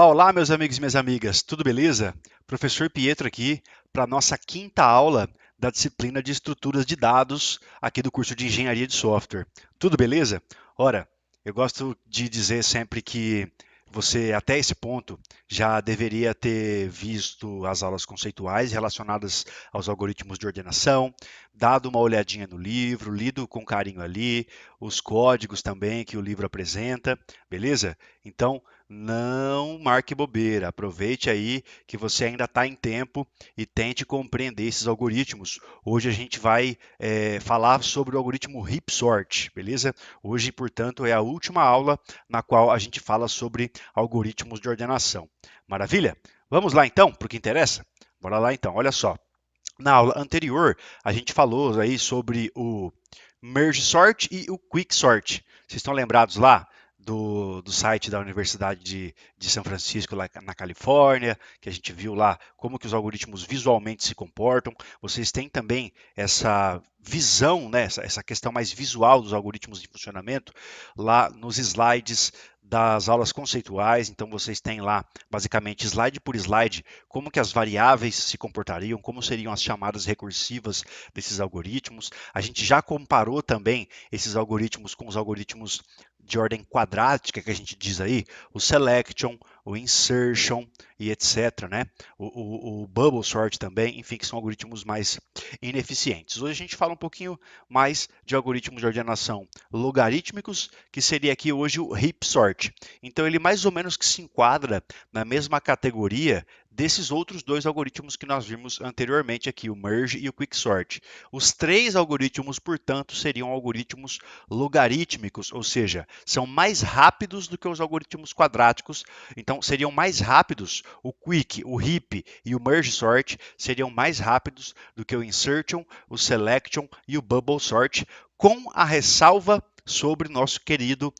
Olá, olá, meus amigos e minhas amigas, tudo beleza? Professor Pietro aqui para a nossa quinta aula da disciplina de estruturas de dados aqui do curso de Engenharia de Software. Tudo beleza? Ora, eu gosto de dizer sempre que você, até esse ponto, já deveria ter visto as aulas conceituais relacionadas aos algoritmos de ordenação, dado uma olhadinha no livro, lido com carinho ali, os códigos também que o livro apresenta, beleza? Então, não marque bobeira, aproveite aí que você ainda está em tempo e tente compreender esses algoritmos. Hoje a gente vai falar sobre o algoritmo heap sort, beleza? Hoje, portanto, é a última aula na qual a gente fala sobre algoritmos de ordenação. Maravilha? Vamos lá então, para o que interessa? Bora lá então, olha só. Na aula anterior, a gente falou aí sobre o merge sort e o quick sort. Vocês estão lembrados lá do site da Universidade de São Francisco, lá na Califórnia, que a gente viu lá como que os algoritmos visualmente se comportam. Vocês têm também essa visão, né, essa questão mais visual dos algoritmos de funcionamento lá nos slides das aulas conceituais. Então vocês têm lá, basicamente, slide por slide, como que as variáveis se comportariam, como seriam as chamadas recursivas desses algoritmos. A gente já comparou também esses algoritmos com os algoritmos de ordem quadrática que a gente diz aí, o selection, o insertion e etc, né? O bubble sort também, enfim, que são algoritmos mais ineficientes. Hoje a gente fala um pouquinho mais de algoritmos de ordenação logarítmicos, que seria aqui hoje o heap sort. Então ele mais ou menos que se enquadra na mesma categoria desses outros dois algoritmos que nós vimos anteriormente aqui, o merge e o quicksort. Os três algoritmos, portanto, seriam algoritmos logarítmicos, ou seja, são mais rápidos do que os algoritmos quadráticos. Então, seriam mais rápidos, o quick, o heap e o merge sort seriam mais rápidos do que o insertion, o selection e o bubble sort, com a ressalva sobre o nosso querido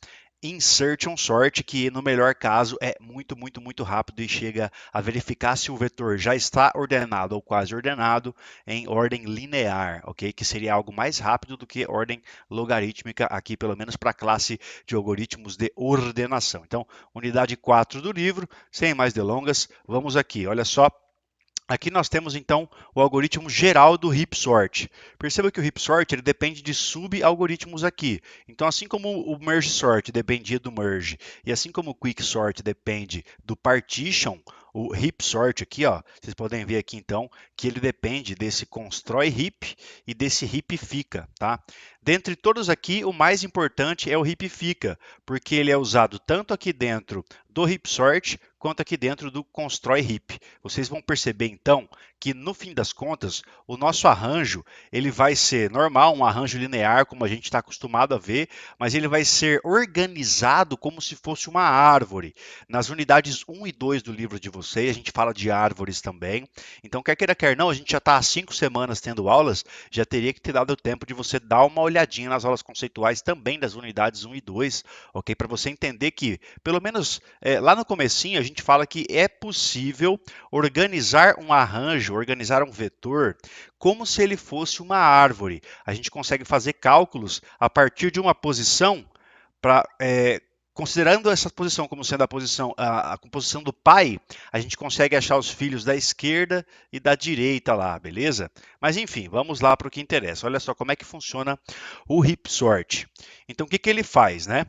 insertion sort, que no melhor caso é muito rápido e chega a verificar se o vetor já está ordenado ou quase ordenado em ordem linear, ok? Que seria algo mais rápido do que ordem logarítmica aqui, pelo menos para a classe de algoritmos de ordenação. Então, unidade 4 do livro, sem mais delongas, vamos aqui, olha só. Aqui nós temos então o algoritmo geral do heap sort. Perceba que o heap sort ele depende de sub-algoritmos aqui. Então, assim como o merge sort dependia do merge e assim como o quick sort depende do partition, o heap sort aqui, ó, vocês podem ver aqui então que ele depende desse constrói heap e desse heapifica, tá? Dentre todos aqui, o mais importante é o heapifica, porque ele é usado tanto aqui dentro do heap sort quanto aqui dentro do constrói heap. Vocês vão perceber então que no fim das contas o nosso arranjo ele vai ser normal, um arranjo linear como a gente está acostumado a ver, mas ele vai ser organizado como se fosse uma árvore. Nas unidades 1 e 2 do livro de vocês a gente fala de árvores também. Então quer queira quer não, a gente já está há 5 semanas tendo aulas, já teria que ter dado tempo de você dar uma olhadinha nas aulas conceituais também das unidades 1 e 2, ok? Para você entender que pelo menos lá no comecinho a gente fala que é possível organizar um arranjo, organizar um vetor, como se ele fosse uma árvore. A gente consegue fazer cálculos a partir de uma posição para considerando essa posição como sendo a composição do pai, a gente consegue achar os filhos da esquerda e da direita lá, beleza? Mas enfim, vamos lá para o que interessa. Olha só como é que funciona o heap sort. Então, o que, que ele faz, né?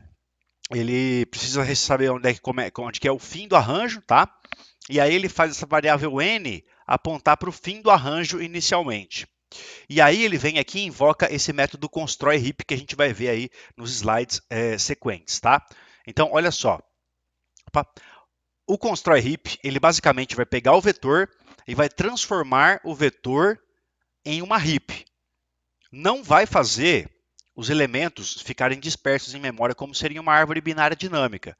Ele precisa saber onde que é o fim do arranjo, tá? E aí ele faz essa variável n apontar para o fim do arranjo inicialmente. E aí ele vem aqui e invoca esse método constrói heap que a gente vai ver aí nos slides sequentes, tá? Então, olha só. O constrói heap, ele basicamente vai pegar o vetor e vai transformar o vetor em uma heap. Não vai fazer os elementos ficarem dispersos em memória como seria uma árvore binária dinâmica.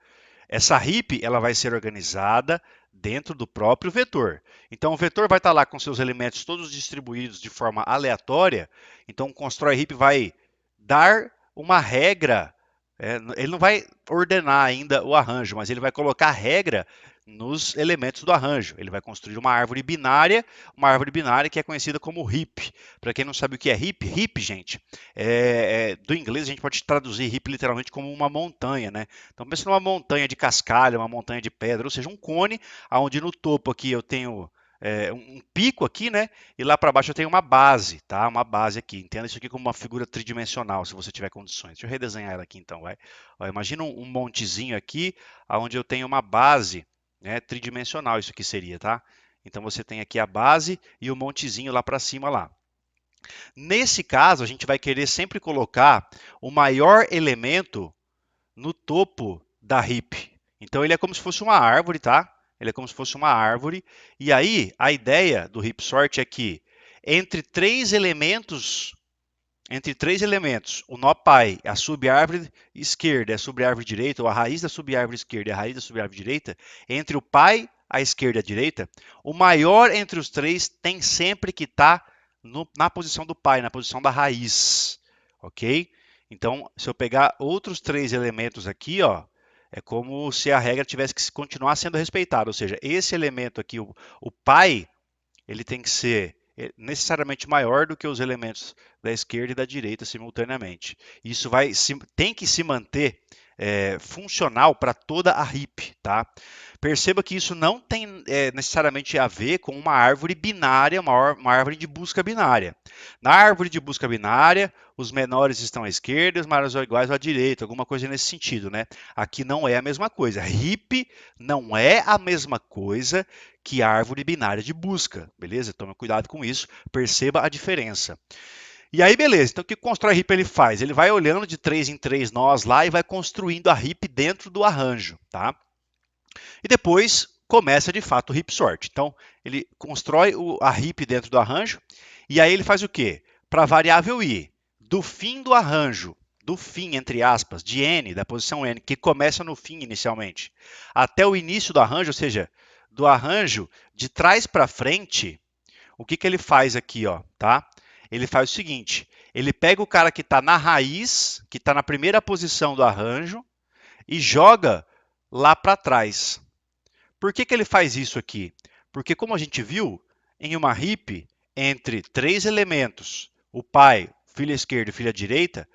Essa heap ela vai ser organizada dentro do próprio vetor. Então o vetor vai estar lá com seus elementos todos distribuídos de forma aleatória. Então o constrói heap vai dar uma regra. Ele não vai ordenar ainda o arranjo, mas ele vai colocar a regra nos elementos do arranjo. Ele vai construir uma árvore binária que é conhecida como heap. Para quem não sabe o que é heap, gente, do inglês a gente pode traduzir heap literalmente como uma montanha, né? Então pensa numa montanha de cascalho, uma montanha de pedra, ou seja, um cone, onde no topo aqui eu tenho um pico aqui, né? E lá para baixo eu tenho uma base, tá? Uma base aqui. Entenda isso aqui como uma figura tridimensional, se você tiver condições. Deixa eu redesenhar ela aqui então, vai. Ó, imagina um montezinho aqui, onde eu tenho uma base, né, tridimensional, isso aqui seria, tá? Então você tem aqui a base e o montezinho lá para cima lá. Nesse caso, a gente vai querer sempre colocar o maior elemento no topo da heap. Então ele é como se fosse uma árvore, tá? Ele é como se fosse uma árvore. E aí, a ideia do heap sort é que entre três elementos, o nó pai, a subárvore esquerda e a subárvore direita, ou a raiz da subárvore esquerda e a raiz da subárvore direita, entre o pai, a esquerda e a direita, o maior entre os três tem sempre que estar na posição do pai, na posição da raiz, ok? Então, se eu pegar outros três elementos aqui, ó, é como se a regra tivesse que continuar sendo respeitada, ou seja, esse elemento aqui, o pai, ele tem que ser necessariamente maior do que os elementos da esquerda e da direita simultaneamente. Isso tem que se manter funcional para toda a heap, tá? Perceba que isso não tem necessariamente a ver com uma árvore binária, uma árvore de busca binária. Na árvore de busca binária, os menores estão à esquerda e os maiores ou iguais à direita, alguma coisa nesse sentido, né? Aqui não é a mesma coisa. Heap não é a mesma coisa que árvore binária de busca, beleza? Tome cuidado com isso, perceba a diferença. E aí, beleza, então o que o constrói heap ele faz? Ele vai olhando de 3 em 3 nós lá e vai construindo a heap dentro do arranjo, tá? E depois começa de fato o heap sort. Então, ele constrói a heap dentro do arranjo e aí ele faz o quê? Para a variável i, do fim do arranjo, do fim, entre aspas, de n, da posição n, que começa no fim inicialmente, até o início do arranjo, ou seja, do arranjo de trás para frente, o que ele faz aqui, ó, tá? Ele faz o seguinte, ele pega o cara que está na raiz, que está na primeira posição do arranjo, e joga lá para trás. Por que ele faz isso aqui? Porque, como a gente viu, em uma heap, entre três elementos, o pai, filha esquerda e filha direita,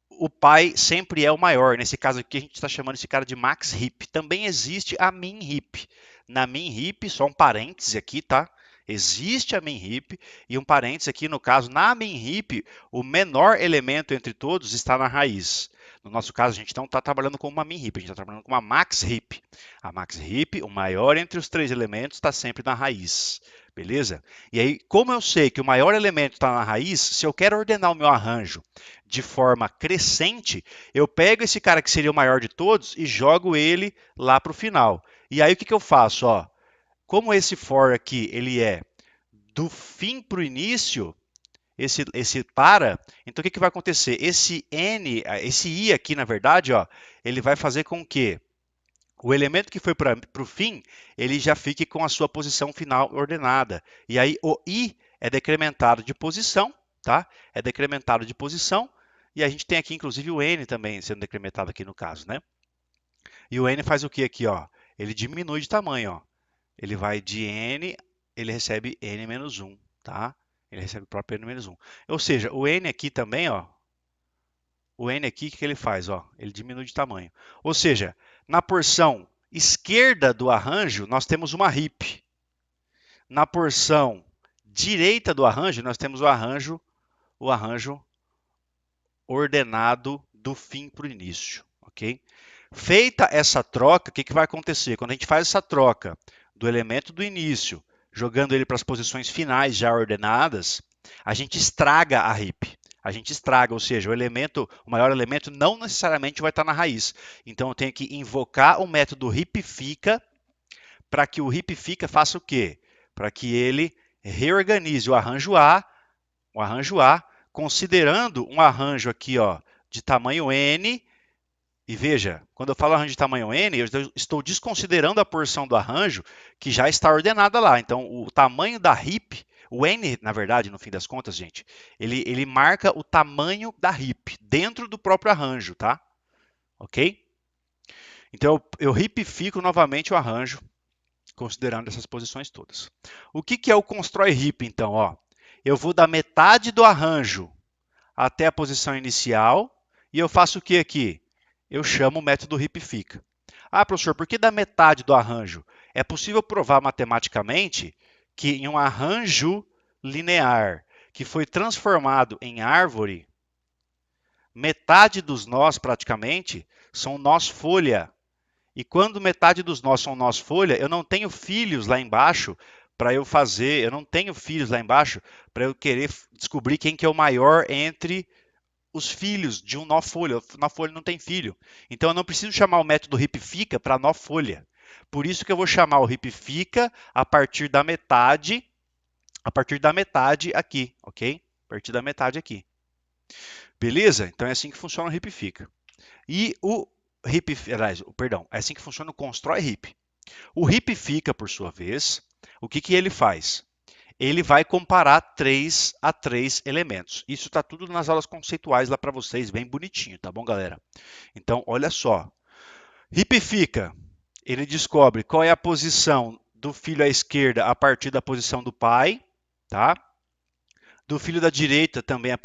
o pai sempre é o maior. Nesse caso aqui, a gente está chamando esse cara de max heap. Também existe a min heap. Na min heap, só um parêntese aqui, tá? Existe a min heap e um parêntese aqui, no caso, na min heap, o menor elemento entre todos está na raiz. No nosso caso, a gente não está trabalhando com uma min heap, a gente está trabalhando com uma max heap. A max heap, o maior entre os três elementos, está sempre na raiz. Beleza? E aí, como eu sei que o maior elemento está na raiz, se eu quero ordenar o meu arranjo de forma crescente, eu pego esse cara que seria o maior de todos e jogo ele lá para o final. E aí o que eu faço? Ó, como esse for aqui ele é do fim para o início, esse para, então o que vai acontecer? Esse n, esse i aqui, na verdade, ó, ele vai fazer com que o elemento que foi para o fim, ele já fique com a sua posição final ordenada. E aí o i é decrementado de posição, tá? É decrementado de posição. E a gente tem aqui, inclusive, o n também sendo decrementado aqui no caso, né? E o n faz o que aqui, ó? Ele diminui de tamanho, ó. Ele vai de n, ele recebe n menos 1, tá? Ele recebe o próprio n menos 1. Ou seja, o n aqui também, ó, o n aqui, o que ele faz? Ó, ele diminui de tamanho. Ou seja, na porção esquerda do arranjo, nós temos uma heap. Na porção direita do arranjo, nós temos o arranjo ordenado do fim para o início. Ok? Feita essa troca, o que vai acontecer? Quando a gente faz essa troca do elemento do início, jogando ele para as posições finais já ordenadas, a gente estraga a heap. A gente estraga, ou seja, o maior elemento não necessariamente vai estar na raiz. Então eu tenho que invocar o método heapfica para que o heapfica faça o quê? Para que ele reorganize o arranjo A, considerando um arranjo aqui, ó, de tamanho n. E veja, quando eu falo arranjo de tamanho n, eu estou desconsiderando a porção do arranjo que já está ordenada lá. Então, o tamanho da heap, o n, na verdade, no fim das contas, gente, ele marca o tamanho da heap dentro do próprio arranjo, tá? Ok? Então, eu heapifico novamente o arranjo. considerando essas posições todas. O que é o constrói heap, então? Ó, eu vou da metade do arranjo até a posição inicial e eu faço o que aqui? Eu chamo o método heap-fica. Ah, professor, por que da metade do arranjo? É possível provar matematicamente que em um arranjo linear que foi transformado em árvore, metade dos nós praticamente são nós folha. E quando metade dos nós são nós folha, eu não tenho filhos lá embaixo para eu fazer, eu não tenho filhos lá embaixo para eu querer descobrir quem que é o maior entre os filhos de um nó folha. O nó folha não tem filho. Então eu não preciso chamar o método heap-fica para nó folha. Por isso que eu vou chamar o heap-fica a partir da metade aqui, ok? A partir da metade aqui. Beleza? Então é assim que funciona o heap-fica. E o heap, aliás, perdão, é assim que funciona o constrói heap. O heap-fica, por sua vez, o que ele faz? Ele vai comparar 3 a 3 elementos. Isso está tudo nas aulas conceituais lá para vocês, bem bonitinho, tá bom, galera? Então, olha só. Heap-fica, ele descobre qual é a posição do filho à esquerda a partir da posição do pai, tá? Do filho da direita também a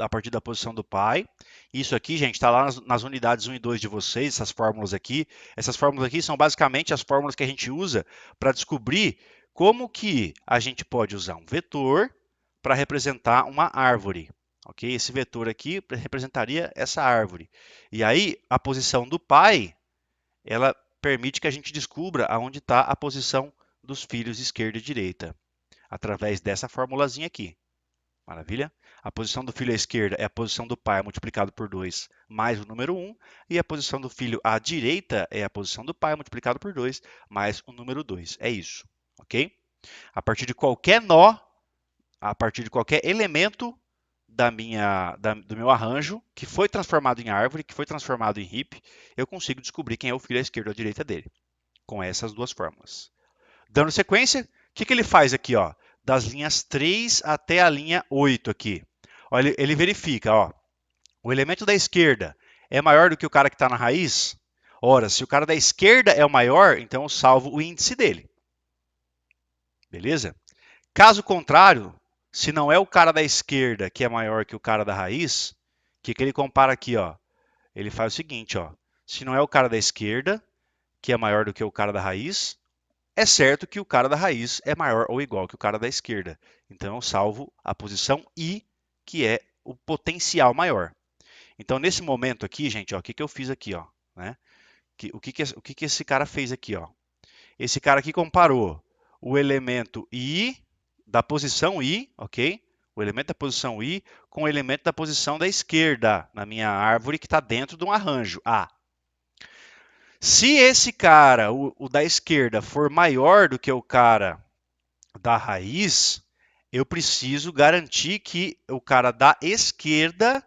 partir da posição do pai. Isso aqui, gente, está lá nas unidades 1 e 2 de vocês, essas fórmulas aqui. Essas fórmulas aqui são basicamente as fórmulas que a gente usa para descobrir como que a gente pode usar um vetor para representar uma árvore. Ok? Esse vetor aqui representaria essa árvore. E aí, a posição do pai, ela permite que a gente descubra aonde está a posição dos filhos esquerda e direita, através dessa formulazinha aqui. Maravilha? A posição do filho à esquerda é a posição do pai multiplicado por 2 mais o número 1. E a posição do filho à direita é a posição do pai multiplicado por 2 mais o número 2. É isso, ok? A partir de qualquer nó, a partir de qualquer elemento do meu arranjo, que foi transformado em árvore, que foi transformado em heap, eu consigo descobrir quem é o filho à esquerda ou à direita dele, com essas duas fórmulas. Dando sequência, o que ele faz aqui? Ó? Das linhas 3 até a linha 8 aqui. Ó, ele verifica, ó, o elemento da esquerda é maior do que o cara que está na raiz? Ora, se o cara da esquerda é o maior, então eu salvo o índice dele. Beleza? Caso contrário, se não é o cara da esquerda que é maior que o cara da raiz, o que ele compara aqui? Ó? Ele faz o seguinte, ó, se não é o cara da esquerda que é maior do que o cara da raiz, é certo que o cara da raiz é maior ou igual que o cara da esquerda. Então, eu salvo a posição I, que é o potencial maior. Então, nesse momento aqui, gente, ó, o que eu fiz aqui? Ó, né? O que esse cara fez aqui? Ó? Esse cara aqui comparou o elemento I, da posição I, ok? O elemento da posição I com o elemento da posição da esquerda, na minha árvore que está dentro de um arranjo, A. Se esse cara, o da esquerda, for maior do que o cara da raiz, eu preciso garantir que o cara da esquerda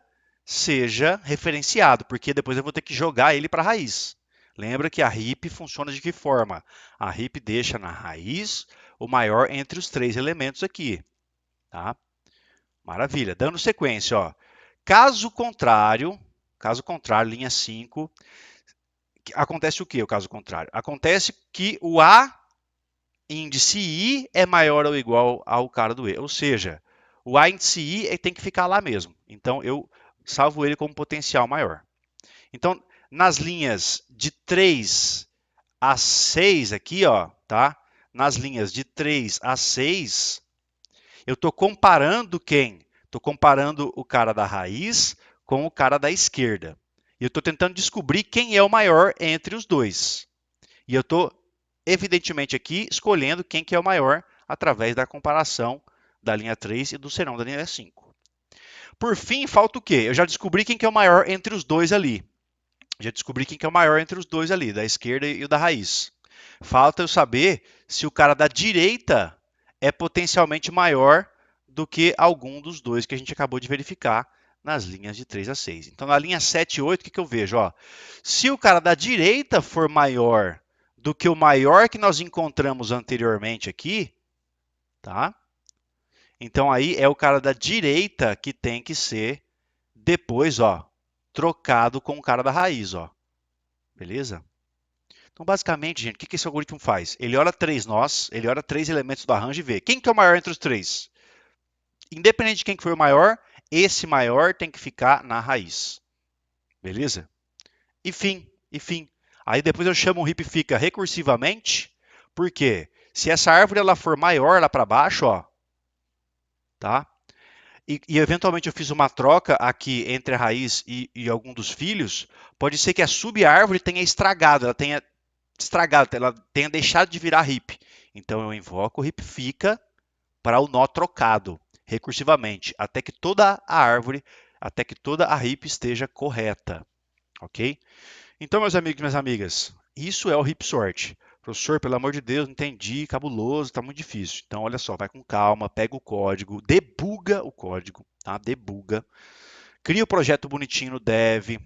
seja referenciado, porque depois eu vou ter que jogar ele para a raiz. Lembra que a heap funciona de que forma? A heap deixa na raiz o maior entre os três elementos aqui. Tá? Maravilha. Dando sequência, ó. Caso contrário, linha 5, acontece o que, o caso contrário? Acontece que o A índice I é maior ou igual ao cara do E. Ou seja, o A índice I tem que ficar lá mesmo. Então, eu salvo ele como potencial maior. Então, nas linhas de 3 a 6 aqui, ó, tá? Nas linhas de 3 a 6, eu estou comparando quem? Estou comparando o cara da raiz com o cara da esquerda. E eu estou tentando descobrir quem é o maior entre os dois. E eu estou, evidentemente, aqui escolhendo quem que é o maior através da comparação da linha 3 e do serão da linha 5. Por fim, falta o quê? Eu já descobri quem que é o maior entre os dois ali. Já descobri quem que é o maior entre os dois ali, da esquerda e o da raiz. Falta eu saber se o cara da direita é potencialmente maior do que algum dos dois que a gente acabou de verificar nas linhas de 3 a 6. Então, na linha 7 e 8, o que eu vejo? Ó, se o cara da direita for maior do que o maior que nós encontramos anteriormente aqui, tá? Então, aí é o cara da direita que tem que ser depois, ó, trocado com o cara da raiz, ó. Beleza? Então, basicamente, gente, o que esse algoritmo faz? Ele olha 3 nós, ele olha 3 elementos do arranjo e vê quem que é o maior entre os 3. Independente de quem que foi o maior, esse maior tem que ficar na raiz. Beleza? E fim, e fim. Aí depois eu chamo o heap fica recursivamente, porque se essa árvore ela for maior lá para baixo, ó, tá? E eventualmente eu fiz uma troca aqui entre a raiz e algum dos filhos, pode ser que a sub-árvore tenha estragado, ela tenha deixado de virar heap. Então eu invoco o heap fica para o nó trocado recursivamente, até que toda a heap esteja correta, ok? Então, meus amigos e minhas amigas, isso é o heap sort. Professor, pelo amor de Deus, não entendi, cabuloso, está muito difícil. Então, olha só, vai com calma, pega o código, debuga o código, tá? Debuga. Cria o projeto bonitinho no Dev,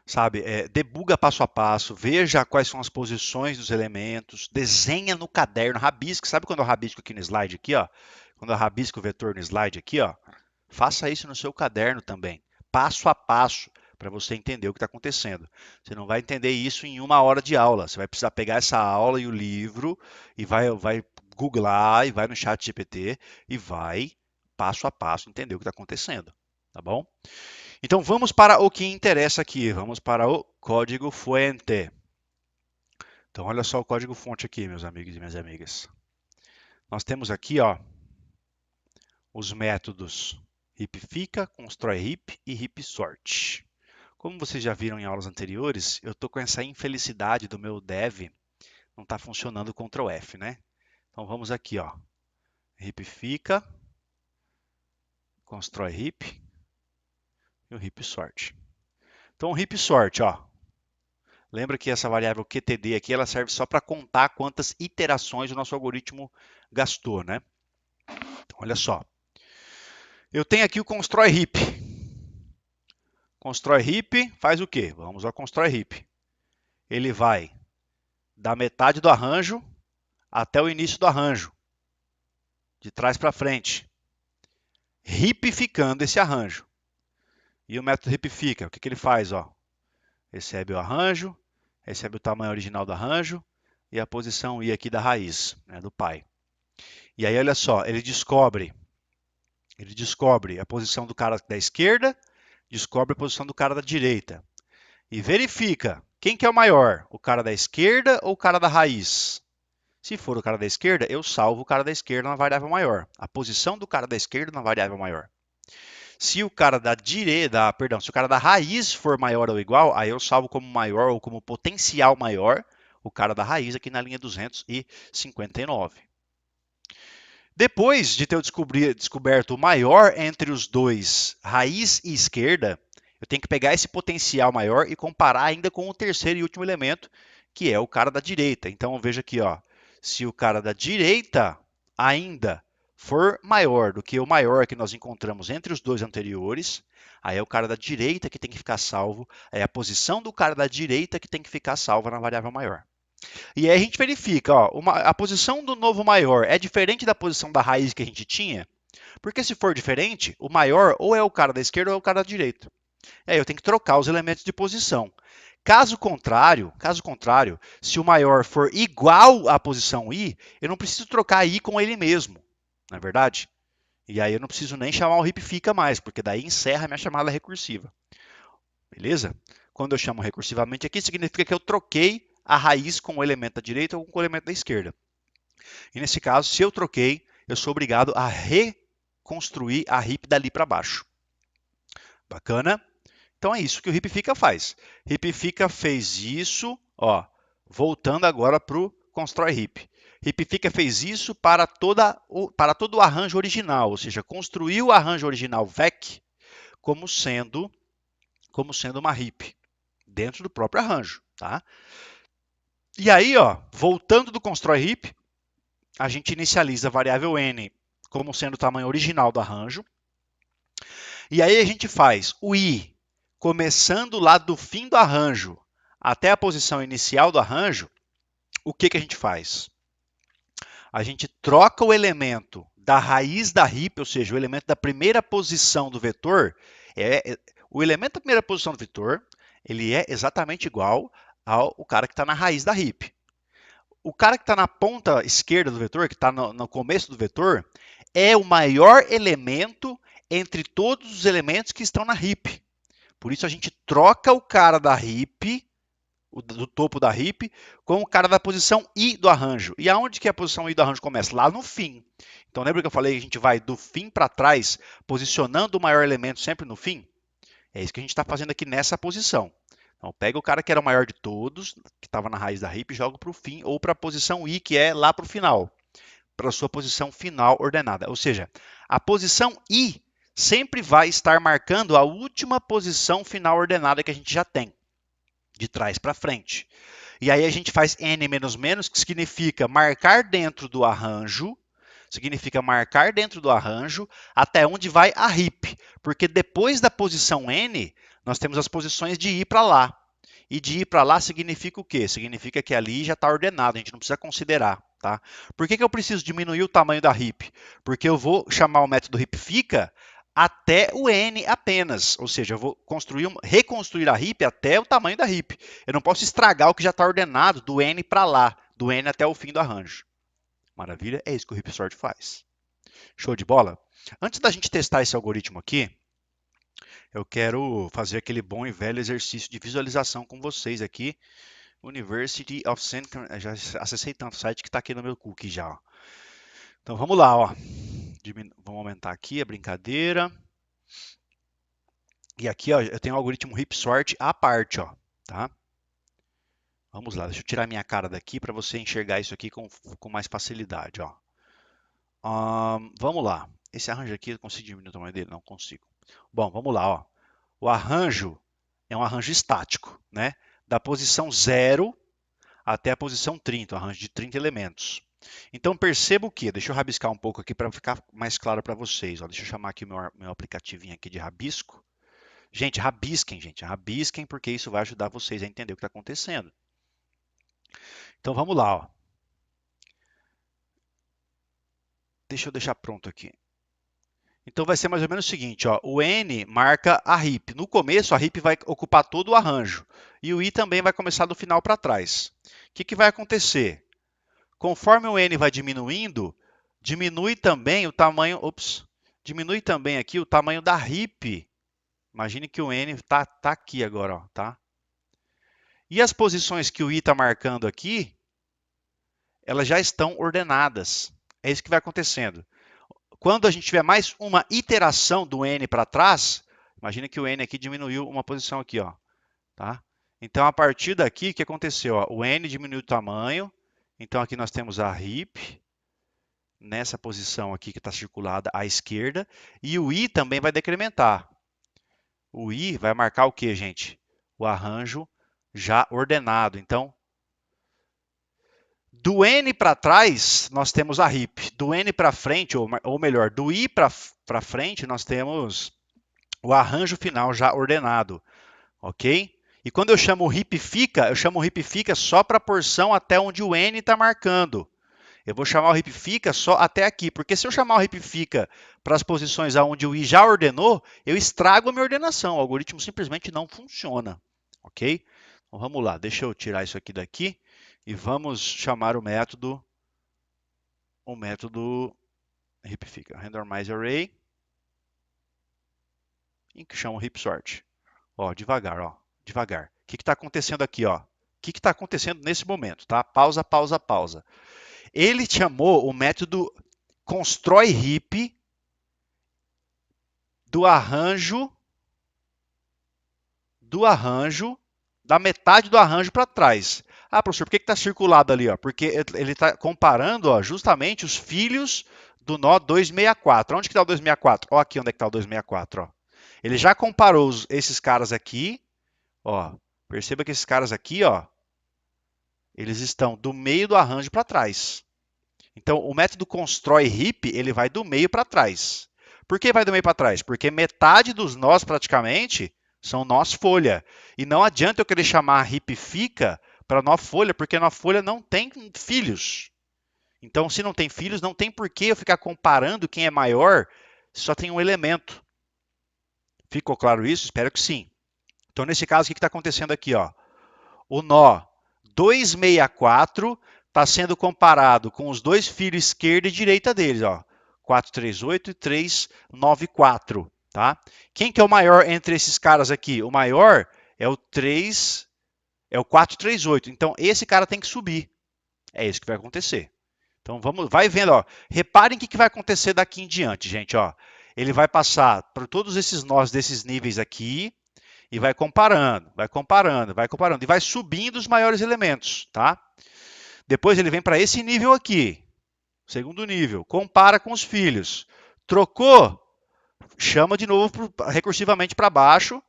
sabe? Debuga passo a passo, veja quais são as posições dos elementos, desenha no caderno, rabisca. Sabe quando eu rabisco aqui no slide aqui, ó? Quando eu rabisco o vetor no slide aqui, ó, faça isso no seu caderno também, passo a passo, para você entender o que está acontecendo. Você não vai entender isso em 1 hora de aula. Você vai precisar pegar essa aula e o livro e vai googlar e vai no chat GPT e vai passo a passo entender o que está acontecendo, tá bom? Então vamos para o que interessa aqui. Vamos para o código fonte. Então olha só o código fonte aqui, meus amigos e minhas amigas. Nós temos aqui, ó, os métodos heap fica, constrói heap e heap sort. Como vocês já viram em aulas anteriores, eu estou com essa infelicidade do meu dev não está funcionando o Ctrl F, né? Então vamos aqui, ó, heap fica, constrói heap e o heap sort. Então o heap sort, ó, lembra que essa variável QTD aqui ela serve só para contar quantas iterações o nosso algoritmo gastou, né? Então, olha só, eu tenho aqui o constrói heap. Constrói heap faz o quê? Vamos ao constrói heap. Ele vai da metade do arranjo até o início do arranjo, de trás para frente, heapificando esse arranjo. E o método heapifica, o que ele faz? Ó? Recebe o arranjo, recebe o tamanho original do arranjo e a posição i aqui da raiz, né, do pai. E aí, olha só, ele descobre a posição do cara da esquerda, descobre a posição do cara da direita. E verifica quem que é o maior, o cara da esquerda ou o cara da raiz. Se for o cara da esquerda, eu salvo o cara da esquerda na variável maior. A posição do cara da esquerda na variável maior. Se o cara da direita, perdão, se o cara da raiz for maior ou igual, aí eu salvo como maior ou como potencial maior o cara da raiz aqui na linha 259. Depois de ter descoberto o maior entre os dois, raiz e esquerda, eu tenho que pegar esse potencial maior e comparar ainda com o terceiro e último elemento, que é o cara da direita. Então veja aqui, ó, se o cara da direita ainda for maior do que o maior que nós encontramos entre os dois anteriores, aí é o cara da direita que tem que ficar salvo, é a posição do cara da direita que tem que ficar salva na variável maior. E aí a gente verifica, ó, a posição do novo maior é diferente da posição da raiz que a gente tinha? Porque se for diferente, o maior ou é o cara da esquerda ou é o cara da direita. Aí eu tenho que trocar os elementos de posição. Caso contrário, se o maior for igual à posição i, eu não preciso trocar i com ele mesmo, não é verdade? E aí eu não preciso nem chamar o heap fica mais, porque daí encerra a minha chamada recursiva. Beleza? Quando eu chamo recursivamente aqui, significa que eu troquei a raiz com o elemento da direita ou com o elemento da esquerda. E nesse caso, se eu troquei, eu sou obrigado a reconstruir a heap dali para baixo. Bacana? Então é isso que o heapfica faz. Heapfica fez isso, ó, voltando agora para o constrói heap. Heapfica fez isso para todo o arranjo original, ou seja, construiu o arranjo original VEC como sendo uma heap dentro do próprio arranjo, tá? E aí, ó, voltando do constrói heap, a gente inicializa a variável n como sendo o tamanho original do arranjo. E aí a gente faz o i começando lá do fim do arranjo até a posição inicial do arranjo. O que a gente faz? A gente troca o elemento da raiz da heap, ou seja, o elemento da primeira posição do vetor. O elemento da primeira posição do vetor, ele é exatamente igual ao cara que está na raiz da heap. O cara que está na ponta esquerda do vetor, que está no começo do vetor, é o maior elemento entre todos os elementos que estão na heap. Por isso a gente troca o cara da heap, do topo da heap, com o cara da posição I do arranjo. E aonde que a posição I do arranjo começa? Lá no fim. Então lembra que eu falei que a gente vai do fim para trás, posicionando o maior elemento sempre no fim? É isso que a gente está fazendo aqui nessa posição. Então pega o cara que era o maior de todos, que estava na raiz da heap, e joga para o fim, ou para a posição I, que é lá para o final, para a sua posição final ordenada. Ou seja, a posição I sempre vai estar marcando a última posição final ordenada que a gente já tem, de trás para frente. E aí a gente faz N menos menos, que significa marcar dentro do arranjo, até onde vai a heap. Porque depois da posição N, nós temos as posições de ir para lá. E de ir para lá significa o quê? Significa que ali já está ordenado, a gente não precisa considerar. Tá? Por que eu preciso diminuir o tamanho da heap? Porque eu vou chamar o método heapfica até o N apenas, ou seja, eu vou reconstruir a heap até o tamanho da heap. Eu não posso estragar o que já está ordenado do N para lá, do N até o fim do arranjo. Maravilha? É isso que o heap-sort faz. Show de bola? Antes da gente testar esse algoritmo aqui, eu quero fazer aquele bom e velho exercício de visualização com vocês aqui. University of St. Já acessei tanto site que está aqui no meu cookie já. Ó. Então vamos lá, ó. Vamos aumentar aqui a brincadeira. E aqui ó, eu tenho o algoritmo heap-sort à parte, ó, tá? Vamos lá, deixa eu tirar minha cara daqui para você enxergar isso aqui com mais facilidade, ó. Vamos lá. Esse arranjo aqui, eu consigo diminuir o tamanho dele? Não consigo. Bom, vamos lá, ó. O arranjo é um arranjo estático, né? Da posição 0 até a posição 30, um arranjo de 30 elementos. Então perceba o que? Deixa eu rabiscar um pouco aqui para ficar mais claro para vocês. Ó. Deixa eu chamar aqui o meu aplicativinho aqui de rabisco. Gente, rabisquem, porque isso vai ajudar vocês a entender o que está acontecendo. Então vamos lá. Ó. Deixa eu deixar pronto aqui. Então vai ser mais ou menos o seguinte, ó, o N marca a heap. No começo, a heap vai ocupar todo o arranjo. E o I também vai começar do final para trás. O que vai acontecer? Conforme o N vai diminuindo, diminui também o tamanho... diminui também aqui o tamanho da heap. Imagine que o N está aqui agora, ó, tá? E as posições que o I está marcando aqui, elas já estão ordenadas. É isso que vai acontecendo. Quando a gente tiver mais uma iteração do N para trás, imagina que o N aqui diminuiu uma posição aqui, ó, tá? Então, a partir daqui, o que aconteceu? Ó? O N diminuiu o tamanho, então aqui nós temos a heap, nessa posição aqui que está circulada à esquerda, e o I também vai decrementar. O I vai marcar o que, gente? O arranjo já ordenado. Então, do N para trás, nós temos a heap. Do N para frente, ou melhor, do I para frente, nós temos o arranjo final já ordenado, ok? E quando eu chamo heapfica, eu chamo heapfica só para a porção até onde o N está marcando. Eu vou chamar o heapfica só até aqui, porque se eu chamar o heapfica para as posições aonde o I já ordenou, eu estrago a minha ordenação. O algoritmo simplesmente não funciona, ok? Então vamos lá, deixa eu tirar isso aqui daqui. E vamos chamar o método heapfica, randomize array, e que chama o heapsort. Ó, devagar, ó, devagar. O que está acontecendo aqui, ó? O que está acontecendo nesse momento, tá? Pausa, pausa, pausa. Ele chamou o método constrói heap do arranjo da metade do arranjo para trás. Ah, professor, por que está circulado ali? Ó? Porque ele está comparando ó, justamente os filhos do nó 264. Onde que está o 264? Ó, aqui onde é que está o 264. Ó. Ele já comparou esses caras aqui. Ó. Perceba que esses caras aqui, ó, eles estão do meio do arranjo para trás. Então, o método constrói heap, ele vai do meio para trás. Por que vai do meio para trás? Porque metade dos nós, praticamente, são nós folha. E não adianta eu querer chamar heapfica para nó folha, porque nó folha não tem filhos. Então, se não tem filhos, não tem por que eu ficar comparando quem é maior se só tem um elemento. Ficou claro isso? Espero que sim. Então, nesse caso, o que está acontecendo aqui? Ó? o nó 264 está sendo comparado com os dois filhos esquerda e direita deles, ó, 438 e 394, tá? Quem que é o maior entre esses caras aqui? O maior é o 438. Então esse cara tem que subir. É isso que vai acontecer. Então vai vendo, ó. Reparem o que vai acontecer daqui em diante, gente, ó. Ele vai passar por todos esses nós desses níveis aqui e vai comparando, vai comparando, vai comparando e vai subindo os maiores elementos, tá? Depois ele vem para esse nível aqui, segundo nível, compara com os filhos. Trocou, chama de novo recursivamente para baixo,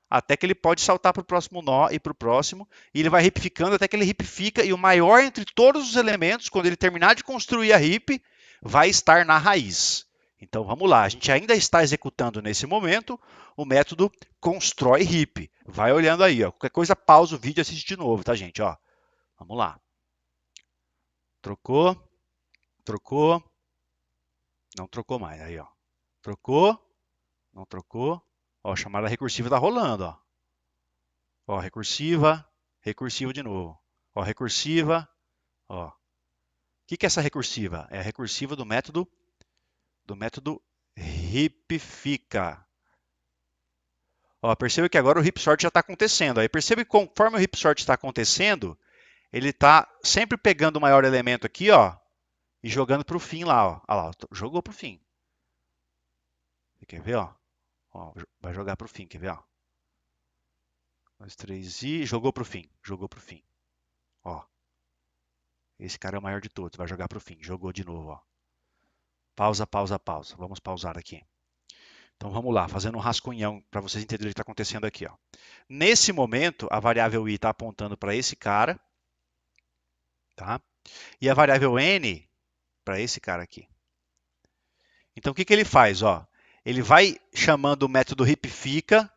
até que ele pode saltar para o próximo nó e para o próximo, e ele vai ripificando até que ele ripifica, e o maior entre todos os elementos, quando ele terminar de construir a RIP, vai estar na raiz. Então vamos lá, a gente ainda está executando nesse momento o método constrói RIP. Vai olhando aí, ó. Qualquer coisa pausa o vídeo e assiste de novo, tá, gente? Ó, vamos lá. Trocou, trocou, não trocou mais, aí, ó. Trocou, não trocou, ó, a chamada recursiva está rolando, ó. Ó, recursiva, recursiva de novo. Ó, recursiva, ó. O que é essa recursiva? É a recursiva do método ripifica. Ó, perceba que agora o hip sort já está acontecendo. Aí perceba que conforme o hip sort está acontecendo, ele está sempre pegando o maior elemento aqui, ó, e jogando para o fim lá, ó. Olha lá, jogou para o fim. Você quer ver, ó? Ó, vai jogar para o fim, quer ver, ó? 2, 3 e jogou para o fim, jogou para o fim. Ó, esse cara é o maior de todos, vai jogar para o fim, jogou de novo, ó. Pausa, pausa, pausa. Vamos pausar aqui. Então vamos lá, fazendo um rascunhão para vocês entenderem o que está acontecendo aqui, ó. Nesse momento, a variável i está apontando para esse cara, tá? E a variável n para esse cara aqui. Então o que ele faz, ó? Ele vai chamando o método ripifica,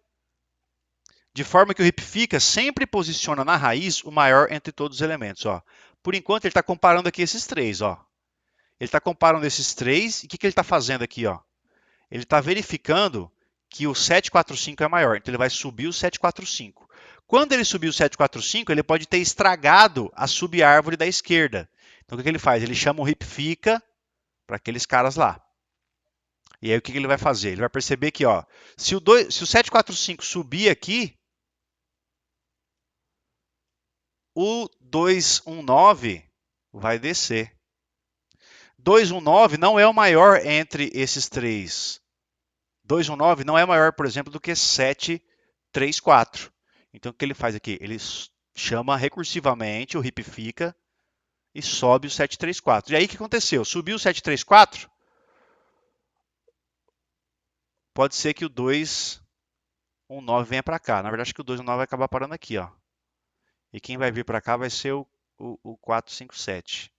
de forma que o ripifica sempre posiciona na raiz o maior entre todos os elementos, ó. Por enquanto ele está comparando aqui esses três, ó. Ele está comparando esses três e o que ele está fazendo aqui, ó? Ele está verificando que o 745 é maior, então ele vai subir o 745. Quando ele subir o 745, ele pode ter estragado a subárvore da esquerda. Então o que ele faz? Ele chama o ripifica para aqueles caras lá. E aí o que ele vai fazer? Ele vai perceber que, ó, se o 745 subir aqui, o 219 vai descer. 219 não é o maior entre esses três. 219 não é maior, por exemplo, do que 734. Então, o que ele faz aqui? Ele chama recursivamente, o ripifica, e sobe o 734. E aí, o que aconteceu? Subiu o 734, pode ser que o 219 venha para cá. Na verdade, acho que o 219 vai acabar parando aqui, ó. E quem vai vir para cá vai ser o 457.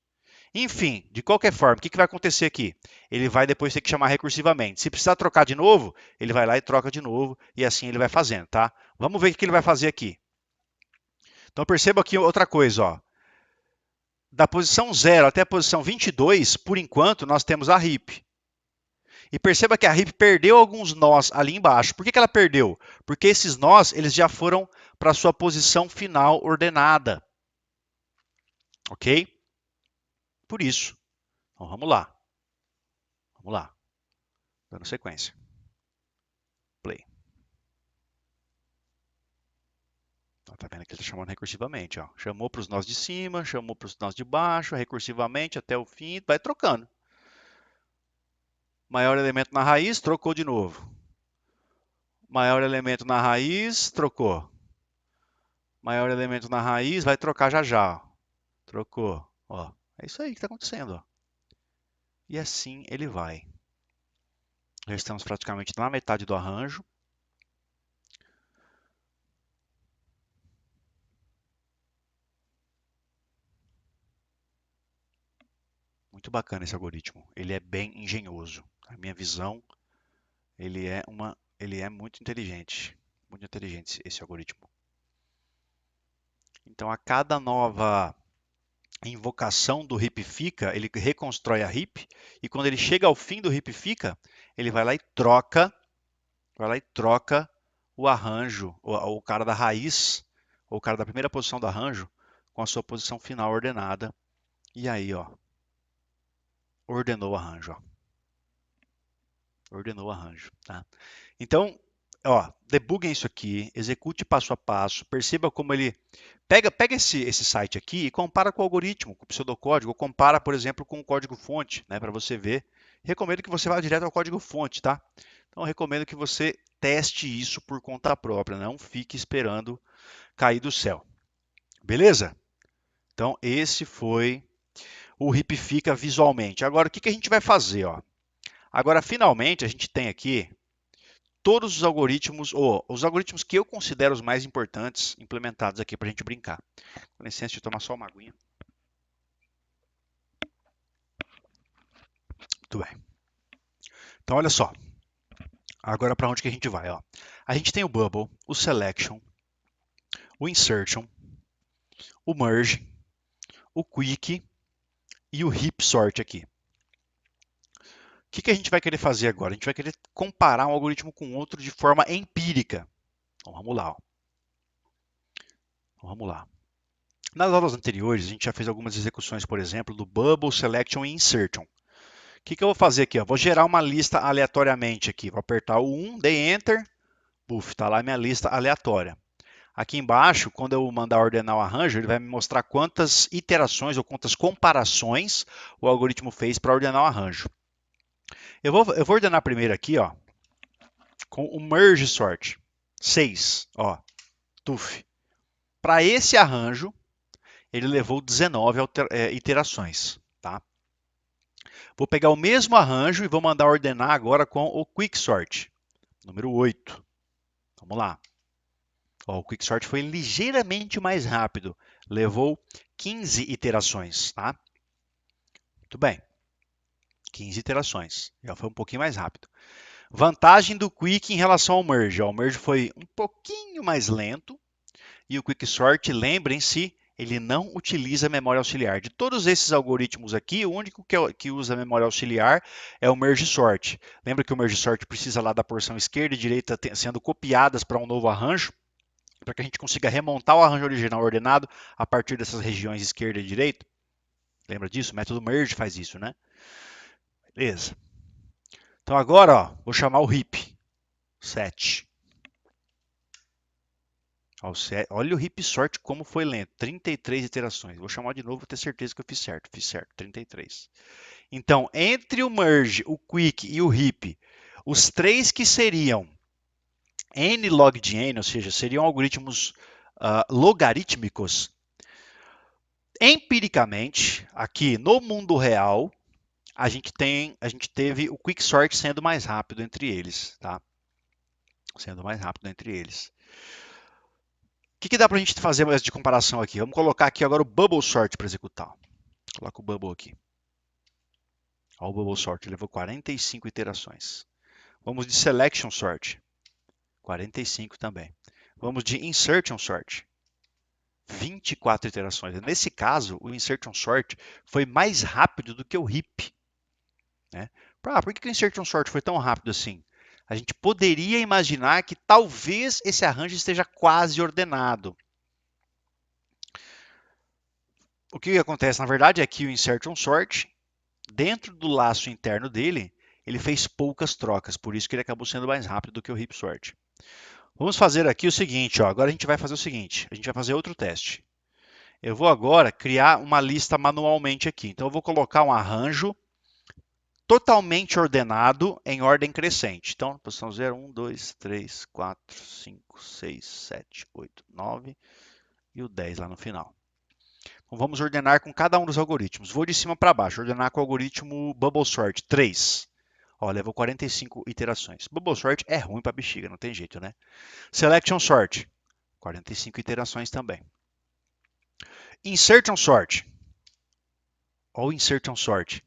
Enfim, de qualquer forma, o que vai acontecer aqui? Ele vai depois ter que chamar recursivamente. Se precisar trocar de novo, ele vai lá e troca de novo, e assim ele vai fazendo, tá? Vamos ver o que ele vai fazer aqui. Então perceba aqui outra coisa, ó. Da posição 0 até a posição 22, por enquanto, nós temos a RIP. E perceba que a RIP perdeu alguns nós ali embaixo. Por que ela perdeu? Porque esses nós eles já foram para a sua posição final ordenada. Ok? Por isso. Então vamos lá. Vamos lá. Dando sequência. Play. Tá vendo que ele está chamando recursivamente. Ó. Chamou para os nós de cima, chamou para os nós de baixo, recursivamente até o fim, vai trocando. Maior elemento na raiz, trocou de novo. Maior elemento na raiz, trocou. Maior elemento na raiz, vai trocar já já. Ó. Trocou. Ó. É isso aí que está acontecendo. Ó. E assim ele vai. Já estamos praticamente na metade do arranjo. Muito bacana esse algoritmo. Ele é bem engenhoso. A minha visão, ele é muito inteligente. Muito inteligente esse algoritmo. Então, a cada nova invocação do ripifica, ele reconstrói a RIP, e quando ele chega ao fim do ripifica, ele vai lá e troca o arranjo, o cara da raiz, ou o cara da primeira posição do arranjo, com a sua posição final ordenada. E aí, ó, ordenou o arranjo, ó. Ordenou o arranjo, tá? Então, ó, debuguem isso aqui, execute passo a passo, perceba como ele pega esse site aqui e compara com o algoritmo, com o pseudocódigo, ou compara, por exemplo, com o código-fonte, né, para você ver. Recomendo que você vá direto ao código-fonte, tá? Então, recomendo que você teste isso por conta própria, não fique esperando cair do céu. Beleza? Então, esse foi o Hipifica visualmente. Agora, o que a gente vai fazer, ó? Agora, finalmente, a gente tem aqui todos os algoritmos, ou os algoritmos que eu considero os mais importantes implementados aqui para a gente brincar. Com licença, deixa eu tomar só uma aguinha. Muito bem. Então, olha só. Agora, para onde que a gente vai? Ó? A gente tem o Bubble, o Selection, o Insertion, o Merge, o Quick e o Heap Sort aqui. O que a gente vai querer fazer agora? A gente vai querer comparar um algoritmo com outro de forma empírica. Então, vamos lá. Ó. Então, vamos lá. Nas aulas anteriores, a gente já fez algumas execuções, por exemplo, do Bubble, Selection e Insertion. O que eu vou fazer aqui? Ó? Vou gerar uma lista aleatoriamente aqui. Vou apertar o 1, dei Enter, puf, está lá minha lista aleatória. Aqui embaixo, quando eu mandar ordenar o arranjo, ele vai me mostrar quantas iterações ou quantas comparações o algoritmo fez para ordenar o arranjo. Eu vou ordenar primeiro aqui, ó, com o Merge Sort. 6, ó, tuf. Para esse arranjo, ele levou 19 iterações, tá? Vou pegar o mesmo arranjo e vou mandar ordenar agora com o Quicksort, número 8. Vamos lá. Ó, o Quicksort foi ligeiramente mais rápido, levou 15 iterações, tá? Muito bem. 15 iterações, já foi um pouquinho mais rápido. Vantagem do Quick em relação ao Merge. Ó, o Merge foi um pouquinho mais lento e o Quicksort, lembrem-se, ele não utiliza memória auxiliar. De todos esses algoritmos aqui, o único que usa memória auxiliar é o Merge Sort. Lembra que o Merge Sort precisa lá da porção esquerda e direita sendo copiadas para um novo arranjo, para que a gente consiga remontar o arranjo original ordenado a partir dessas regiões esquerda e direita? Lembra disso? O método Merge faz isso, né? Beleza. Então agora, ó, vou chamar o heap 7. Olha o heap sort como foi lento, 33 iterações. Vou chamar de novo para ter certeza que eu fiz certo. Fiz certo, 33. Então, entre o merge, o quick e o heap, os três que seriam n log de n, ou seja, seriam algoritmos logarítmicos, empiricamente, aqui no mundo real, a gente teve o quicksort sendo mais rápido entre eles, tá? Sendo mais rápido entre eles. O que dá para a gente fazer mais de comparação aqui? Vamos colocar aqui agora o Bubble Sort para executar. Coloca o Bubble aqui. Olha o Bubble Sort, levou 45 iterações. Vamos de Selection Sort, 45 também. Vamos de Insertion Sort, 24 iterações. Nesse caso, o Insertion Sort foi mais rápido do que o Heap. Né? Por que o Insertion Sort foi tão rápido assim? A gente poderia imaginar que talvez esse arranjo esteja quase ordenado. O que acontece, na verdade, é que o Insertion Sort, dentro do laço interno dele, ele fez poucas trocas, por isso que ele acabou sendo mais rápido do que o Heap Sort. Vamos fazer aqui o seguinte, ó, agora a gente vai fazer o seguinte, a gente vai fazer outro teste. Eu vou agora criar uma lista manualmente aqui, então eu vou colocar um arranjo totalmente ordenado em ordem crescente. Então, posição 0, 1, 2, 3, 4, 5, 6, 7, 8, 9 e o 10 lá no final. Então, vamos ordenar com cada um dos algoritmos. Vou de cima para baixo, ordenar com o algoritmo Bubble Sort 3. Ó, levou 45 iterações. Bubble Sort é ruim para bexiga, não tem jeito, né? Selection Sort, 45 iterações também. Insertion Sort. Ó o Insertion Sort.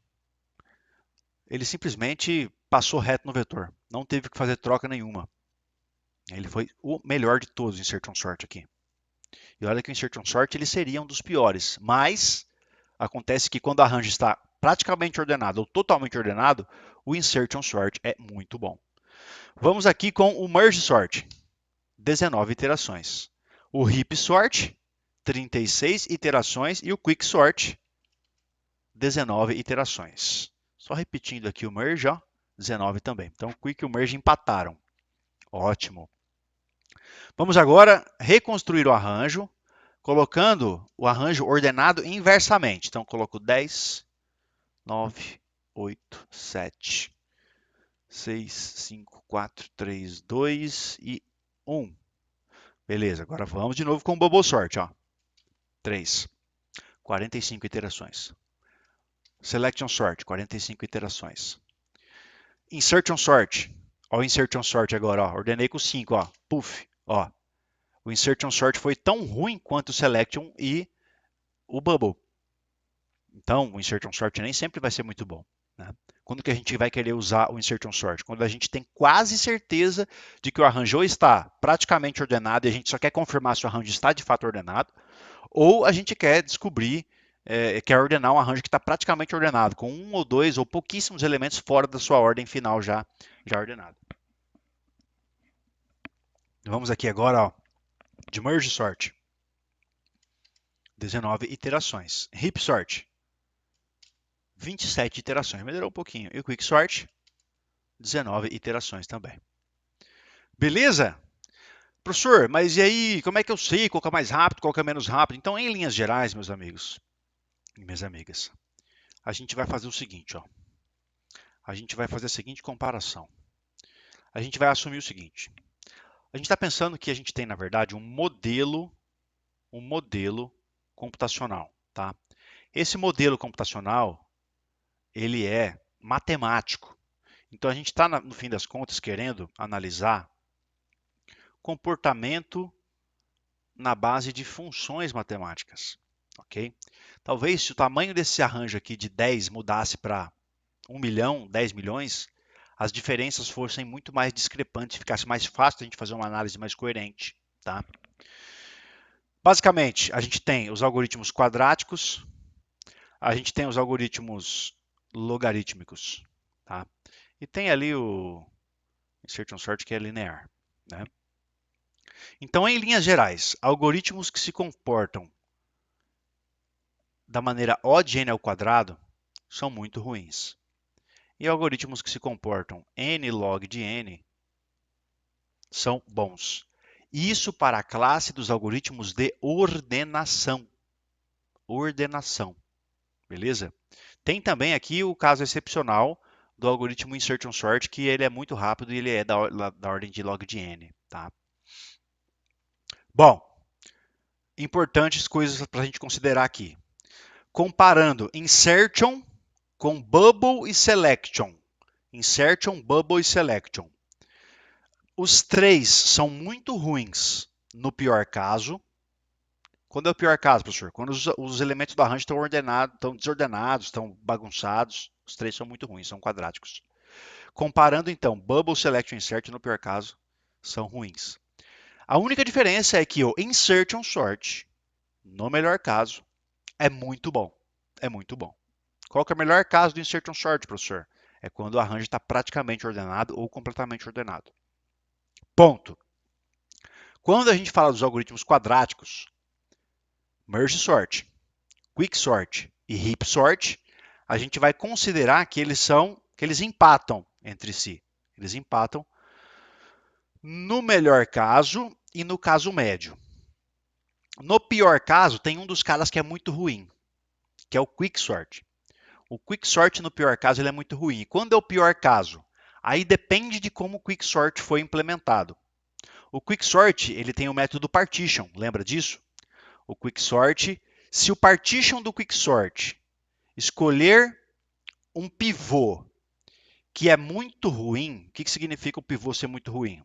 Ele simplesmente passou reto no vetor. Não teve que fazer troca nenhuma. Ele foi o melhor de todos, o Insertion Sort aqui. E olha que o Insertion Sort ele seria um dos piores. Mas acontece que quando o arranjo está praticamente ordenado ou totalmente ordenado, o Insertion Sort é muito bom. Vamos aqui com o Merge Sort. 19 iterações. O Heap Sort, 36 iterações, e o Quick Sort, 19 iterações. Só repetindo aqui o Merge, ó, 19 também. Então, o Quick e o Merge empataram. Ótimo. Vamos agora reconstruir o arranjo, colocando o arranjo ordenado inversamente. Então, coloco 10, 9, 8, 7, 6, 5, 4, 3, 2 e 1. Beleza, agora vamos de novo com o Bubble Sort. Ó. 3, 45 iterações. Selection Sort, 45 iterações. Insertion Sort. Ó, o Insertion Sort agora. Ó. Ordenei com 5. Ó. Puff. Ó. O Insertion Sort foi tão ruim quanto o Selection e o Bubble. Então, o Insertion Sort nem sempre vai ser muito bom. Né? Quando que a gente vai querer usar o Insertion Sort? Quando a gente tem quase certeza de que o arranjo está praticamente ordenado e a gente só quer confirmar se o arranjo está de fato ordenado, ou a gente quer descobrir, quer ordenar um arranjo que está praticamente ordenado, com um ou dois ou pouquíssimos elementos fora da sua ordem final já ordenado. Vamos aqui agora, ó, de Merge Sort. 19 iterações. Heap Sort. 27 iterações. Melhorou um pouquinho. E o Quick Sort, 19 iterações também. Beleza? Professor, mas e aí, como é que eu sei qual que é mais rápido, qual que é menos rápido? Então, em linhas gerais, meus amigos e minhas amigas, a gente vai fazer o seguinte, ó. A gente vai fazer a seguinte comparação. A gente vai assumir o seguinte. A gente está pensando que a gente tem, na verdade, um modelo computacional, tá? Esse modelo computacional, ele é matemático. Então, a gente está, no fim das contas, querendo analisar comportamento na base de funções matemáticas, ok? Talvez se o tamanho desse arranjo aqui de 10 mudasse para 1 milhão, 10 milhões, as diferenças fossem muito mais discrepantes, ficasse mais fácil a gente fazer uma análise mais coerente, tá? Basicamente, a gente tem os algoritmos quadráticos, a gente tem os algoritmos logarítmicos, tá? E tem ali o insertion sort que é linear, né? Então, em linhas gerais, algoritmos que se comportam da maneira O de n ao quadrado são muito ruins. E algoritmos que se comportam n log de n são bons. Isso para a classe dos algoritmos de ordenação. Ordenação. Beleza? Tem também aqui o caso excepcional do algoritmo insertion sort, que ele é muito rápido e ele é da ordem de log de n. Tá? Bom, importantes coisas para a gente considerar aqui. Comparando insertion com bubble e selection. Insertion, bubble e selection. Os três são muito ruins no pior caso. Quando é o pior caso, professor? Quando os elementos do arranjo estão ordenados, estão desordenados, estão bagunçados. Os três são muito ruins, são quadráticos. Comparando, então, bubble, selection e insert, no pior caso, são ruins. A única diferença é que o insertion sort, no melhor caso, é muito bom. É muito bom. Qual que é o melhor caso do insertion sort, professor? É quando o arranjo está praticamente ordenado ou completamente ordenado. Ponto. Quando a gente fala dos algoritmos quadráticos, merge sort, quick sort e heap sort, a gente vai considerar que eles empatam entre si. Eles empatam no melhor caso e no caso médio. No pior caso, tem um dos caras que é muito ruim, que é o quick sort. O quick sort, no pior caso, ele é muito ruim. E quando é o pior caso? Aí depende de como o quick sort foi implementado. O quick sort, ele tem o método partition, lembra disso? O quick sort, se o partition do quick sort escolher um pivô que é muito ruim, o que significa o pivô ser muito ruim?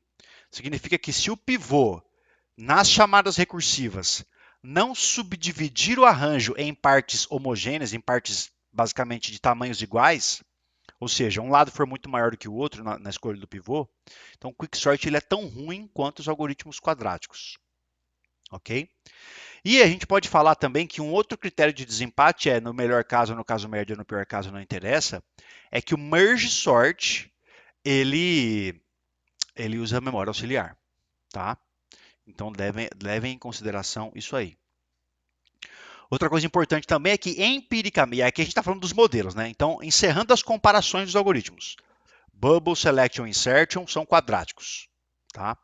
Significa que se o pivô, nas chamadas recursivas, não subdividir o arranjo em partes homogêneas, em partes basicamente de tamanhos iguais, ou seja, um lado for muito maior do que o outro na escolha do pivô, então o quicksort ele é tão ruim quanto os algoritmos quadráticos. Ok? E a gente pode falar também que um outro critério de desempate no melhor caso, no caso médio, no pior caso não interessa, é que o merge sort ele usa a memória auxiliar, tá? Então, levem em consideração isso aí. Outra coisa importante também é que empiricamente, aqui a gente está falando dos modelos, né? Então, encerrando as comparações dos algoritmos. Bubble, Selection e Insertion são quadráticos, tá?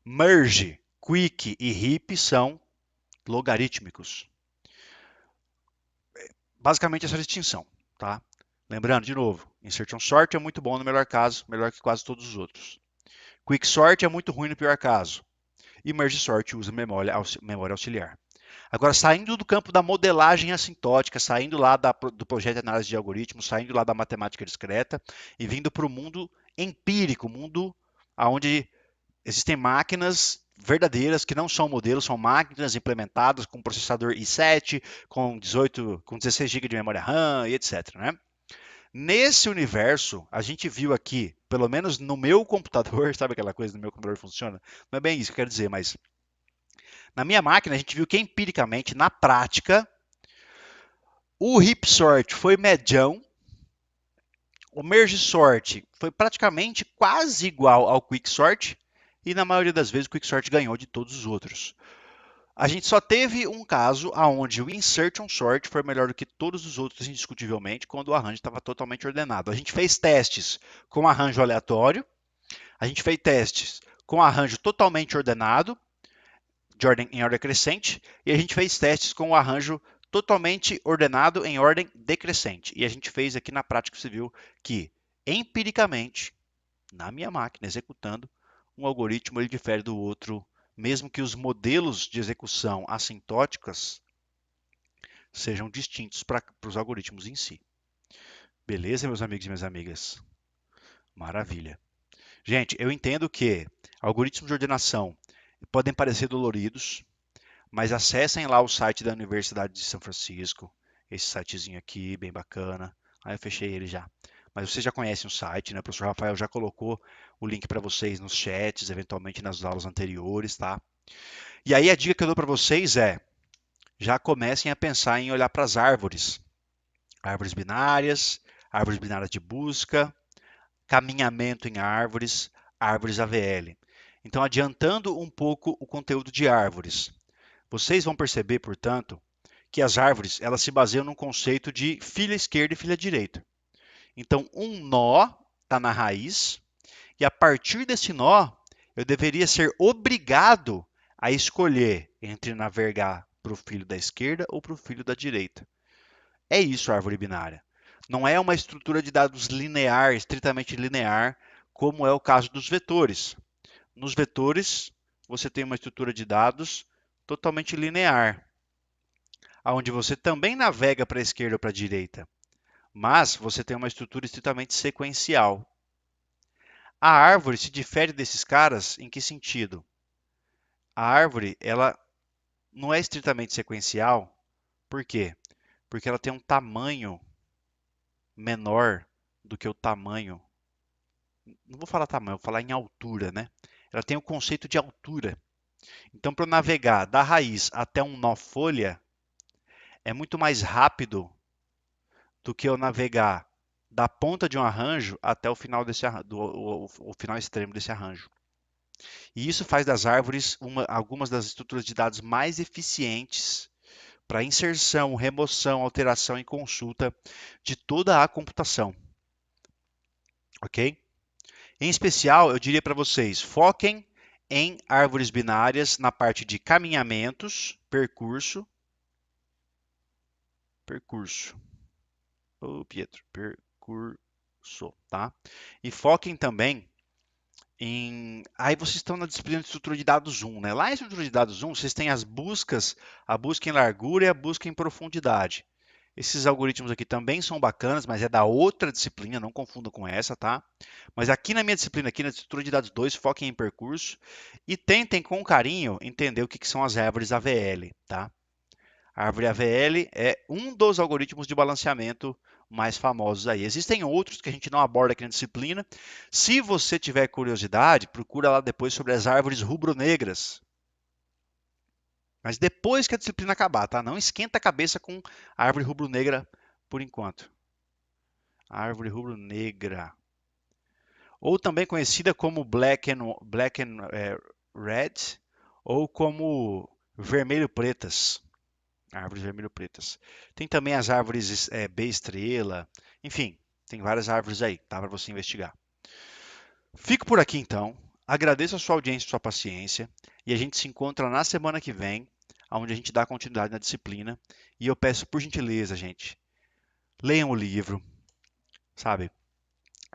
Merge, Quick e Heap são logarítmicos. Basicamente essa distinção, tá? Lembrando, de novo, Insertion Sort é muito bom no melhor caso, melhor que quase todos os outros. Quick Sort é muito ruim no pior caso. E Merge Sort usa memória auxiliar. Agora, saindo do campo da modelagem assintótica, saindo lá do projeto de análise de algoritmos, saindo lá da matemática discreta e vindo para o mundo empírico, mundo onde existem máquinas verdadeiras que não são modelos, são máquinas implementadas com processador i7, com 16 GB de memória RAM e etc. Né? Nesse universo, a gente viu aqui, pelo menos no meu computador, sabe aquela coisa do meu computador funciona? Não é bem isso que eu quero dizer, mas na minha máquina a gente viu que empiricamente, na prática, o heap sort foi medião, o merge sort foi praticamente quase igual ao quick sort, e na maioria das vezes o quick sort ganhou de todos os outros. A gente só teve um caso onde o insertion sort foi melhor do que todos os outros indiscutivelmente, quando o arranjo estava totalmente ordenado. A gente fez testes com arranjo aleatório, a gente fez testes com arranjo totalmente ordenado, em ordem crescente, e a gente fez testes com o arranjo totalmente ordenado em ordem decrescente. E a gente fez aqui na prática, você viu que empiricamente, na minha máquina, executando, um algoritmo ele difere do outro, mesmo que os modelos de execução assintóticas sejam distintos para os algoritmos em si. Beleza, meus amigos e minhas amigas? Maravilha. Gente, eu entendo que algoritmos de ordenação podem parecer doloridos, mas acessem lá o site da Universidade de São Francisco, esse sitezinho aqui, bem bacana. Aí eu fechei ele já. Mas vocês já conhecem o site, né? O professor Rafael já colocou o link para vocês nos chats, eventualmente nas aulas anteriores, tá? E aí a dica que eu dou para vocês é: já comecem a pensar em olhar para as árvores. Árvores binárias de busca, caminhamento em árvores, árvores AVL. Então, adiantando um pouco o conteúdo de árvores, vocês vão perceber, portanto, que as árvores elas se baseiam num conceito de filha esquerda e filha direita. Então, um nó está na raiz, e a partir desse nó, eu deveria ser obrigado a escolher entre navegar para o filho da esquerda ou para o filho da direita. É isso a árvore binária. Não é uma estrutura de dados linear, estritamente linear, como é o caso dos vetores. Nos vetores, você tem uma estrutura de dados totalmente linear, onde você também navega para a esquerda ou para a direita, mas você tem uma estrutura estritamente sequencial. A árvore se difere desses caras em que sentido? A árvore, ela não é estritamente sequencial, por quê? Porque ela tem um tamanho menor do que o tamanho, não vou falar tamanho, vou falar em altura, né? Ela tem o conceito de altura. Então, para eu navegar da raiz até um nó folha, é muito mais rápido do que eu navegar da ponta de um arranjo até o final desse o final extremo desse arranjo. E isso faz das árvores algumas das estruturas de dados mais eficientes para inserção, remoção, alteração e consulta de toda a computação. Ok? Em especial, eu diria para vocês, foquem em árvores binárias na parte de caminhamentos, percurso. Ô, Pietro, percurso, tá? E foquem também aí vocês estão na disciplina de estrutura de dados 1, né? Lá em estrutura de dados 1, vocês têm as buscas, a busca em largura e a busca em profundidade. Esses algoritmos aqui também são bacanas, mas é da outra disciplina, não confunda com essa, tá? Mas aqui na minha disciplina, aqui na estrutura de dados 2, foquem em percurso e tentem com carinho entender o que são as árvores AVL, tá? A árvore AVL é um dos algoritmos de balanceamento mais famosos aí. Existem outros que a gente não aborda aqui na disciplina. Se você tiver curiosidade, procura lá depois sobre as árvores rubro-negras. Mas depois que a disciplina acabar, tá? Não esquenta a cabeça com a árvore rubro-negra por enquanto. A árvore rubro-negra. Ou também conhecida como black and red, ou como vermelho-pretas, árvores vermelho-pretas. Tem também as árvores B-estrela, enfim, tem várias árvores aí, tá, para você investigar. Fico por aqui então, agradeço a sua audiência e sua paciência, e a gente se encontra na semana que vem, onde a gente dá continuidade na disciplina, e eu peço por gentileza, gente, leiam o livro, sabe?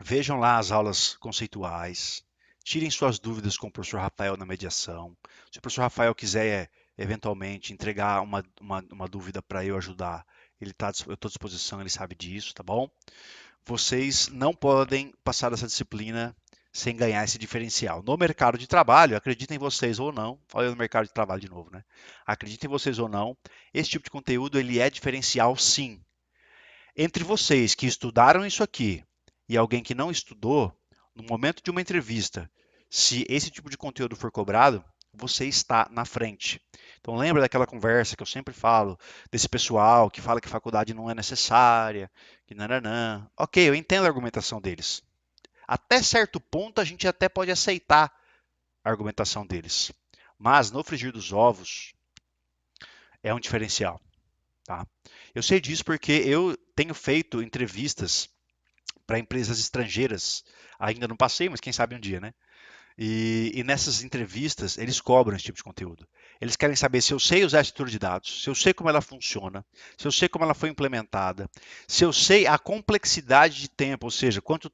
Vejam lá as aulas conceituais, tirem suas dúvidas com o professor Rafael na mediação. Se o professor Rafael quiser, eventualmente, entregar uma dúvida para eu ajudar, eu estou à disposição, ele sabe disso, tá bom? Vocês não podem passar essa disciplina sem ganhar esse diferencial. No mercado de trabalho, acreditem vocês ou não, olha no mercado de trabalho de novo, né? Acreditem vocês ou não, esse tipo de conteúdo ele é diferencial sim. Entre vocês que estudaram isso aqui e alguém que não estudou, no momento de uma entrevista, se esse tipo de conteúdo for cobrado, você está na frente. Então lembra daquela conversa que eu sempre falo, desse pessoal que fala que faculdade não é necessária, que nananã. Ok, eu entendo a argumentação deles. Até certo ponto a gente até pode aceitar a argumentação deles. Mas no frigir dos ovos é um diferencial. Tá? Eu sei disso porque eu tenho feito entrevistas para empresas estrangeiras. Ainda não passei, mas quem sabe um dia, né? E nessas entrevistas, eles cobram esse tipo de conteúdo. Eles querem saber se eu sei usar a estrutura de dados, se eu sei como ela funciona, se eu sei como ela foi implementada, se eu sei a complexidade de tempo, ou seja, quanto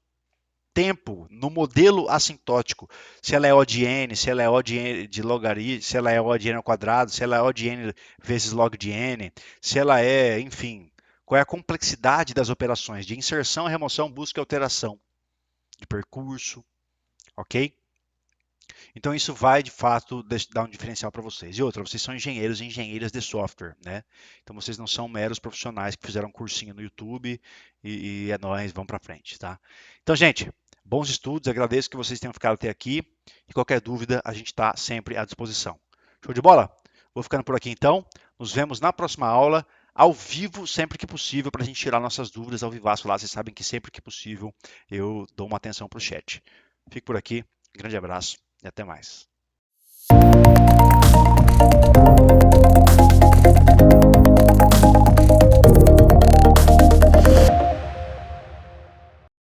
tempo no modelo assintótico, se ela é O de n, se ela é O de n de logaritmo, se ela é O de n ao quadrado, se ela é O de n vezes log de n, se ela é, enfim, qual é a complexidade das operações de inserção, remoção, busca e alteração de percurso, ok? Então isso vai de fato dar um diferencial para vocês. E outra, vocês são engenheiros e engenheiras de software, né? Então vocês não são meros profissionais que fizeram um cursinho no YouTube e é nóis, vamos para frente, tá? Então, gente, bons estudos, agradeço que vocês tenham ficado até aqui. E qualquer dúvida, a gente está sempre à disposição. Show de bola? Vou ficando por aqui então. Nos vemos na próxima aula, ao vivo, sempre que possível, para a gente tirar nossas dúvidas ao vivaço lá. Vocês sabem que sempre que possível eu dou uma atenção para o chat. Fico por aqui, grande abraço e até mais.